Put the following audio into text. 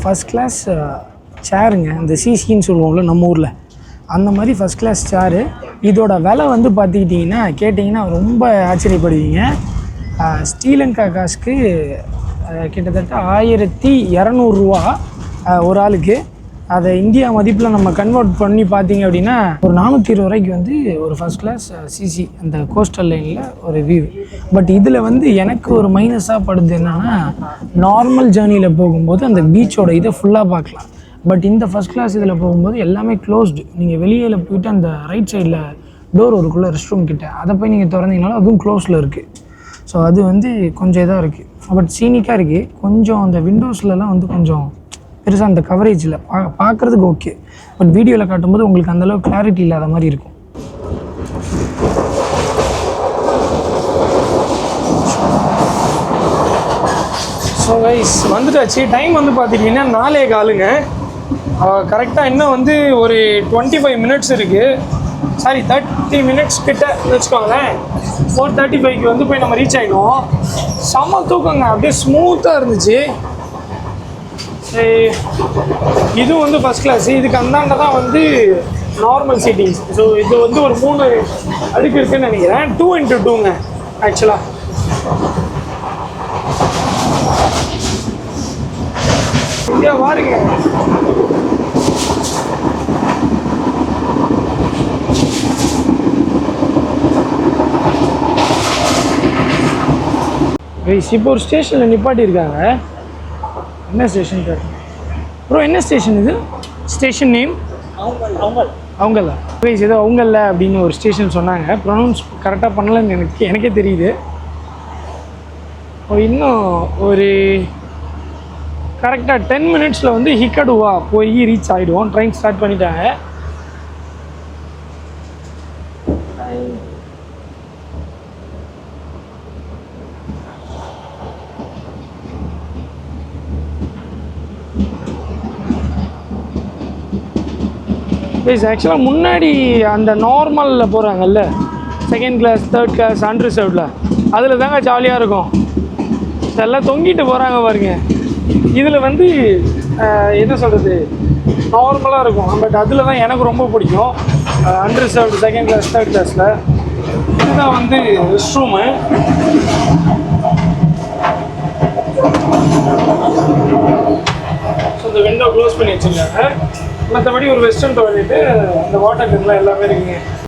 First class சேருங்க, இந்த சிசின்னு சொல்லுவோம்ல நம்ம ஊரில், அந்த மாதிரி ஃபஸ்ட் கிளாஸ் சேரு. இதோட விலை வந்து பார்த்துக்கிட்டிங்கன்னா கேட்டிங்கன்னா ரொம்ப ஆச்சரியப்படுவீங்க. ஸ்ரீலங்கா காசுக்கு கிட்டத்தட்ட 1200 ஒரு ஆளுக்கு. அதை இந்தியா மதிப்பில் நம்ம கன்வெர்ட் பண்ணி பார்த்தீங்க அப்படின்னா ஒரு 420 ரூபாய்க்கு வந்து ஒரு ஃபஸ்ட் கிளாஸ் சிசி அந்த கோஸ்டல் லைனில் ஒரு வியூ. பட் இதில் வந்து எனக்கு ஒரு மைனஸாக படுது என்னென்னா, நார்மல் ஜேர்னியில் போகும்போது அந்த பீச்சோட இதை ஃபுல்லாக பார்க்கலாம். பட் இந்த ஃபஸ்ட் கிளாஸ் இதில் போகும்போது எல்லாமே க்ளோஸ்டு. நீங்கள் வெளியில் போய்ட்டு அந்த ரைட் சைடில் டோர் ஒருக்குள்ளே ரெஸ்ட் ரூம் கிட்டே அதை போய் நீங்கள் திறந்தீங்கனாலும் அதுவும் க்ளோஸில் இருக்குது. ஸோ அது வந்து கொஞ்சம் இதாக இருக்குது. பட் சீனிக்காக இருக்குது. கொஞ்சம் அந்த விண்டோஸ்லலாம் வந்து கொஞ்சம் பெருசாக அந்த கவரேஜில் பார்க்குறதுக்கு ஓகே. பட் வீடியோவில் காட்டும்போது உங்களுக்கு அந்தளவுக்கு கிளாரிட்டி இல்லாத மாதிரி இருக்கும். So guys வந்துட்டாச்சு. டைம் வந்து பார்த்திங்கன்னா 4:15. கரெக்டாக இன்னும் வந்து ஒரு 25 மினிட்ஸ் இருக்குது. சாரி 30 மினிட்ஸ் கிட்ட வச்சுக்கோங்களேன். 4:35க்கு வந்து போய் நம்ம ரீச் ஆகிடுவோம். செம்ம தூக்கங்க, அப்படியே ஸ்மூத்தாக இருந்துச்சு. இது வந்து ஃபஸ்ட் கிளாஸ். இதுக்கு அந்தாண்ட தான் வந்து நார்மல் சீட்டிங்ஸ். ஸோ இது வந்து ஒரு 3 அடுக்கு இருக்குதுன்னு நினைக்கிறேன். 2x2ங்க ஆக்சுவலாக. இங்கே பாருங்க, இப்போ ஒரு ஸ்டேஷனில் நிப்பாட்டியிருக்காங்க. என்ன ஸ்டேஷன் கேட்டேன் ப்ரோ, என்ன ஸ்டேஷன் இது? ஸ்டேஷன் நேம் அவங்கல்ல ப்ரைஸ் ஏதோ அவங்கல்ல அப்படின்னு ஒரு ஸ்டேஷன் சொன்னாங்க. ப்ரொனவுன்ஸ் கரெக்டாக பண்ணலன்னு எனக்கே தெரியுது. இன்னும் ஒரு கரெக்டாக 10 மினிட்ஸில் வந்து ஹிக்கடுவா போய் ரீச் ஆகிடுவோம். ட்ரெயின் ஸ்டார்ட் பண்ணிட்டாங்க. ஆக்சுவலாக முன்னாடி அந்த நார்மலில் போகிறாங்கல்ல, செகண்ட் கிளாஸ், தேர்ட் கிளாஸ், அன்ரிசர்வ்டில், அதில் தாங்க ஜாலியாக இருக்கும். எல்லாம் தொங்கிட்டு போகிறாங்க பாருங்க. இதில் வந்து என்ன சொல்கிறது, நார்மலாக இருக்கும். பட் அதில் தான் எனக்கு ரொம்ப பிடிக்கும். அன்ரிசர்வ்டு செகண்ட் கிளாஸ், தேர்ட் கிளாஸில். இதுதான் வந்து ரெஸ்ட் ரூமு. ஸோ இந்த விண்டோ க்ளோஸ் பண்ணி வச்சுருக்காங்க. மற்றபடி ஒரு வெஸ்டர்ன் டாய்லெட்டு, இந்த வாட்டர் கேன்லாம் எல்லாமே இருக்குங்க.